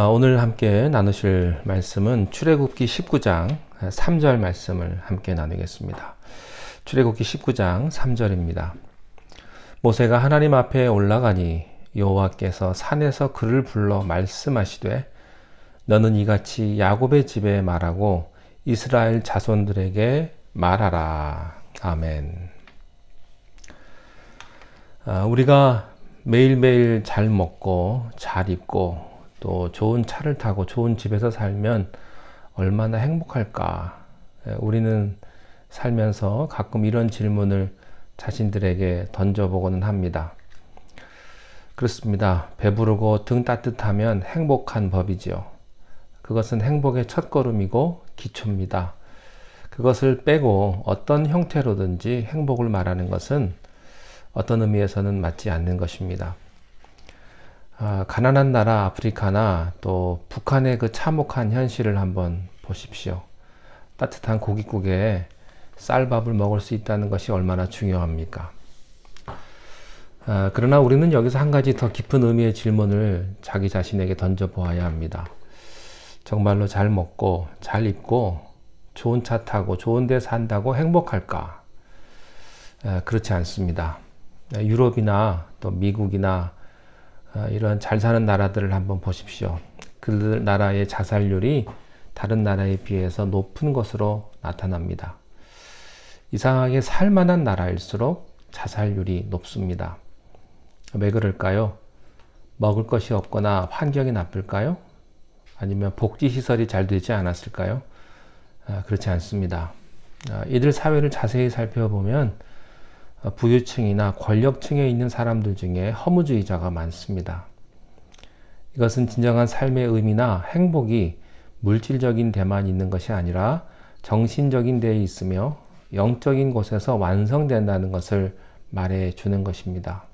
오늘 함께 나누실 말씀은 출애굽기 19장 3절 말씀을 함께 나누겠습니다. 출애굽기 19장 3절입니다. 모세가 하나님 앞에 올라가니 여호와께서 산에서 그를 불러 말씀하시되 너는 이같이 야곱의 집에 말하고 이스라엘 자손들에게 말하라. 아멘. 우리가 매일매일 잘 먹고 잘 입고 또 좋은 차를 타고 좋은 집에서 살면 얼마나 행복할까? 우리는 살면서 가끔 이런 질문을 자신들에게 던져보고는 합니다. 그렇습니다. 배부르고 등 따뜻하면 행복한 법이지요. 그것은 행복의 첫걸음이고 기초입니다. 그것을 빼고 어떤 형태로든지 행복을 말하는 것은 어떤 의미에서는 맞지 않는 것입니다. 가난한 나라 아프리카나 또 북한의 그 참혹한 현실을 한번 보십시오. 따뜻한 고깃국에 쌀밥을 먹을 수 있다는 것이 얼마나 중요합니까? 그러나 우리는 여기서 한 가지 더 깊은 의미의 질문을 자기 자신에게 던져보아야 합니다. 정말로 잘 먹고 잘 입고 좋은 차 타고 좋은 데 산다고 행복할까? 그렇지 않습니다. 유럽이나 또 미국이나 이런 잘 사는 나라들을 한번 보십시오. 그 나라의 자살률이 다른 나라에 비해서 높은 것으로 나타납니다. 이상하게 살만한 나라일수록 자살률이 높습니다. 왜 그럴까요? 먹을 것이 없거나 환경이 나쁠까요? 아니면 복지시설이 잘 되지 않았을까요? 그렇지 않습니다. 이들 사회를 자세히 살펴보면 부유층이나 권력층에 있는 사람들 중에 허무주의자가 많습니다. 이것은 진정한 삶의 의미나 행복이 물질적인 데만 있는 것이 아니라 정신적인 데에 있으며 영적인 곳에서 완성된다는 것을 말해 주는 것입니다.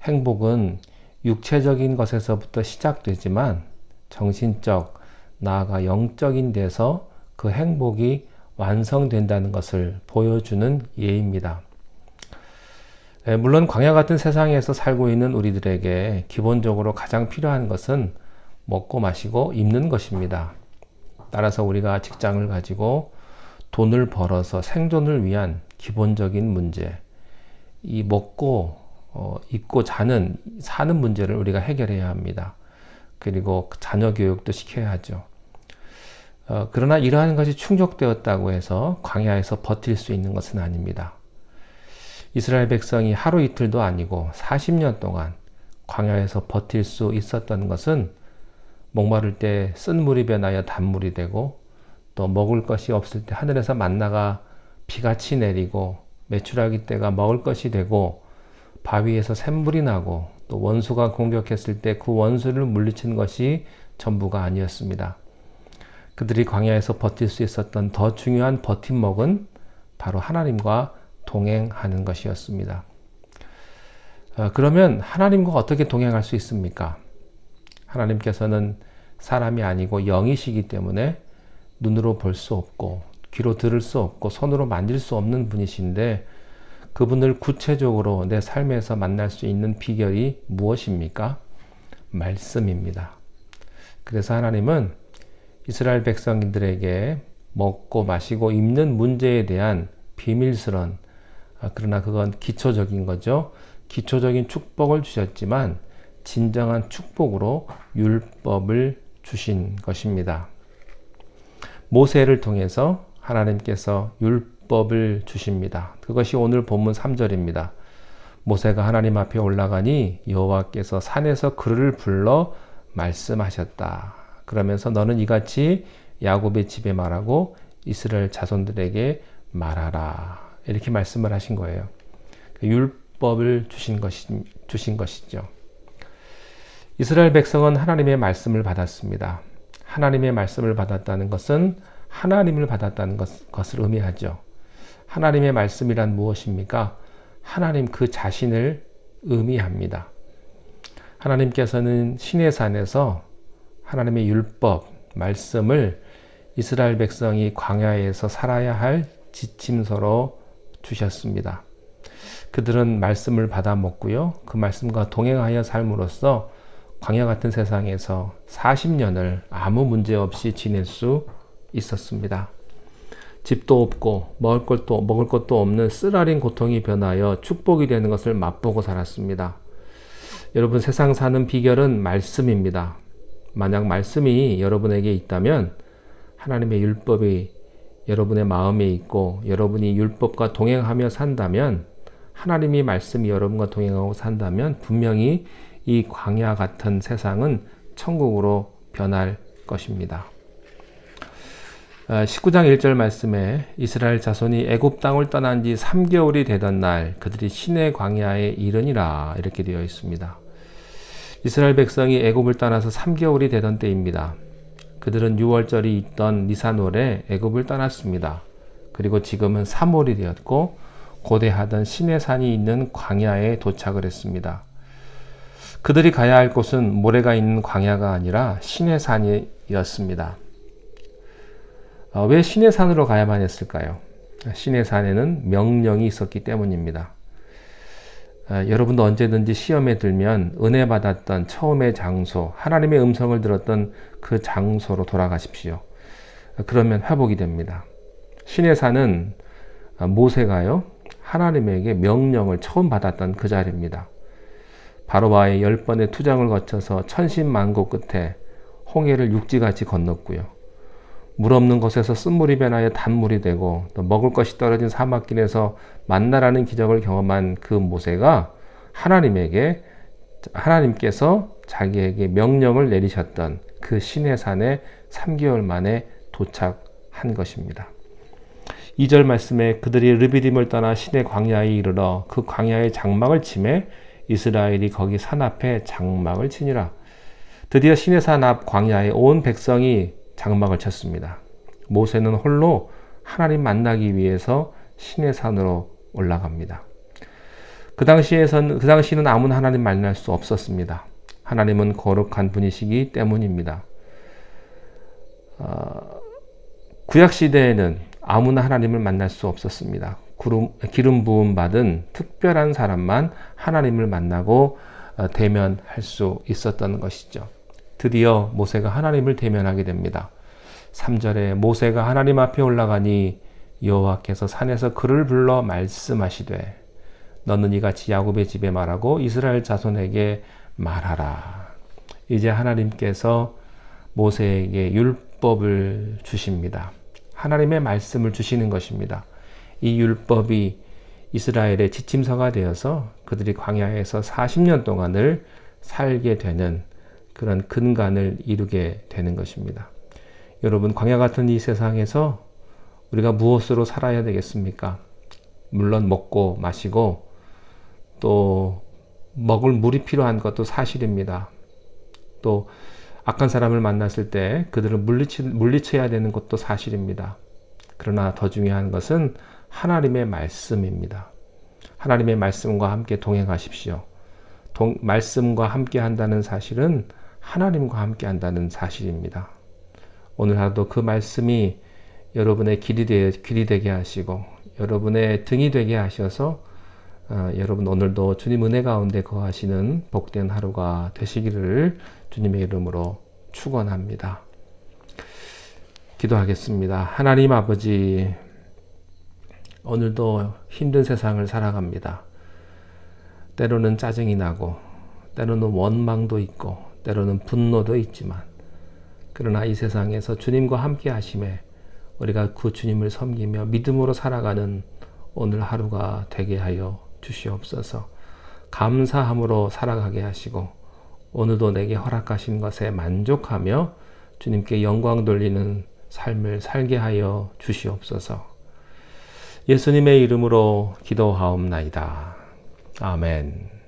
행복은 육체적인 것에서부터 시작되지만 정신적, 나아가 영적인 데서 그 행복이 완성된다는 것을 보여주는 예입니다. 물론 광야 같은 세상에서 살고 있는 우리들에게 기본적으로 가장 필요한 것은 먹고 마시고 입는 것입니다. 따라서 우리가 직장을 가지고 돈을 벌어서 생존을 위한 기본적인 문제, 이 먹고 입고 사는 문제를 우리가 해결해야 합니다. 그리고 자녀 교육도 시켜야 하죠. 그러나 이러한 것이 충족되었다고 해서 광야에서 버틸 수 있는 것은 아닙니다. 이스라엘 백성이 하루 이틀도 아니고 40년 동안 광야에서 버틸 수 있었던 것은 목마를 때 쓴 물이 변하여 단물이 되고 또 먹을 것이 없을 때 하늘에서 만나가 비같이 내리고 메추라기 때가 먹을 것이 되고 바위에서 샘물이 나고 또 원수가 공격했을 때 그 원수를 물리친 것이 전부가 아니었습니다. 그들이 광야에서 버틸 수 있었던 더 중요한 버팀목은 바로 하나님과 동행하는 것이었습니다. 그러면 하나님과 어떻게 동행할 수 있습니까? 하나님께서는 사람이 아니고 영이시기 때문에 눈으로 볼 수 없고 귀로 들을 수 없고 손으로 만질 수 없는 분이신데 그분을 구체적으로 내 삶에서 만날 수 있는 비결이 무엇입니까? 말씀입니다. 그래서 하나님은 이스라엘 백성들에게 먹고 마시고 입는 문제에 대한 비밀스런 그러나 그건 기초적인 거죠. 기초적인 축복을 주셨지만 진정한 축복으로 율법을 주신 것입니다. 모세를 통해서 하나님께서 율법을 주십니다. 그것이 오늘 본문 3절입니다. 모세가 하나님 앞에 올라가니 여호와께서 산에서 그를 불러 말씀하셨다. 그러면서 너는 이같이 야곱의 집에 말하고 이스라엘 자손들에게 말하라. 이렇게 말씀을 하신 거예요. 율법을 주신 것이죠. 이스라엘 백성은 하나님의 말씀을 받았습니다. 하나님의 말씀을 받았다는 것은 하나님을 받았다는 것을 의미하죠. 하나님의 말씀이란 무엇입니까? 하나님 그 자신을 의미합니다. 하나님께서는 시내산에서 하나님의 율법, 말씀을 이스라엘 백성이 광야에서 살아야 할 지침서로 주셨습니다. 그들은 말씀을 받아 먹고요. 그 말씀과 동행하여 삶으로써 광야 같은 세상에서 40년을 아무 문제 없이 지낼 수 있었습니다. 집도 없고 먹을 것도 없는 쓰라린 고통이 변하여 축복이 되는 것을 맛보고 살았습니다. 여러분, 세상 사는 비결은 말씀입니다. 만약 말씀이 여러분에게 있다면, 하나님의 율법이 여러분의 마음에 있고 여러분이 율법과 동행하며 산다면, 하나님이 말씀이 여러분과 동행하고 산다면 분명히 이 광야 같은 세상은 천국으로 변할 것입니다. 19장 1절 말씀에 이스라엘 자손이 애굽 땅을 떠난 지 3개월이 되던 날 그들이 시내 광야에 이르니라, 이렇게 되어 있습니다. 이스라엘 백성이 애굽을 떠나서 3개월이 되던 때입니다. 그들은 6월절이 있던 니산월에 애굽을 떠났습니다. 그리고 지금은 3월이 되었고 고대하던 시내산이 있는 광야에 도착을 했습니다. 그들이 가야 할 곳은 모래가 있는 광야가 아니라 시내산이었습니다. 왜 시내산으로 가야만 했을까요? 시내산에는 명령이 있었기 때문입니다. 여러분도 언제든지 시험에 들면 은혜 받았던 처음의 장소, 하나님의 음성을 들었던 그 장소로 돌아가십시오. 그러면 회복이 됩니다. 시내산은 모세가요, 하나님에게 명령을 처음 받았던 그 자리입니다. 바로와의 10번의 투정을 거쳐서 천신만고 끝에 홍해를 육지같이 건넜고요. 물 없는 곳에서 쓴물이 변하여 단물이 되고, 또 먹을 것이 떨어진 사막길에서 만나라는 기적을 경험한 그 모세가 하나님께서 자기에게 명령을 내리셨던 그 시내산에 3개월 만에 도착한 것입니다. 2절 말씀에 그들이 르비딤을 떠나 시내 광야에 이르러 그 광야의 장막을 치매 이스라엘이 거기 산 앞에 장막을 치니라. 드디어 시내산 앞 광야에 온 백성이 장막을 쳤습니다. 모세는 홀로 하나님 만나기 위해서 시내산으로 올라갑니다. 그 당시는 아무나 하나님 만날 수 없었습니다. 하나님은 거룩한 분이시기 때문입니다. 구약 시대에는 아무나 하나님을 만날 수 없었습니다. 기름 부음 받은 특별한 사람만 하나님을 만나고 대면할 수 있었던 것이죠. 드디어 모세가 하나님을 대면하게 됩니다. 3절에 모세가 하나님 앞에 올라가니 여호와께서 산에서 그를 불러 말씀하시되 너는 이같이 야곱의 집에 말하고 이스라엘 자손에게 말하라. 이제 하나님께서 모세에게 율법을 주십니다. 하나님의 말씀을 주시는 것입니다. 이 율법이 이스라엘의 지침서가 되어서 그들이 광야에서 40년 동안을 살게 되는 그런 근간을 이루게 되는 것입니다. 여러분, 광야 같은 이 세상에서 우리가 무엇으로 살아야 되겠습니까? 물론 먹고 마시고 또 먹을 물이 필요한 것도 사실입니다. 또 악한 사람을 만났을 때 그들을 물리쳐야 되는 것도 사실입니다. 그러나 더 중요한 것은 하나님의 말씀입니다. 하나님의 말씀과 함께 동행하십시오. 말씀과 함께 한다는 사실은 하나님과 함께 한다는 사실입니다. 오늘 하루도 그 말씀이 여러분의 길이 되게 하시고 여러분의 등이 되게 하셔서 여러분 오늘도 주님 은혜 가운데 거하시는 복된 하루가 되시기를 주님의 이름으로 축원합니다. 기도하겠습니다. 하나님 아버지, 오늘도 힘든 세상을 살아갑니다. 때로는 짜증이 나고 때로는 원망도 있고 때로는 분노도 있지만, 그러나 이 세상에서 주님과 함께 하심에 우리가 그 주님을 섬기며 믿음으로 살아가는 오늘 하루가 되게 하여 주시옵소서. 감사함으로 살아가게 하시고 오늘도 내게 허락하신 것에 만족하며 주님께 영광 돌리는 삶을 살게 하여 주시옵소서. 예수님의 이름으로 기도하옵나이다. 아멘.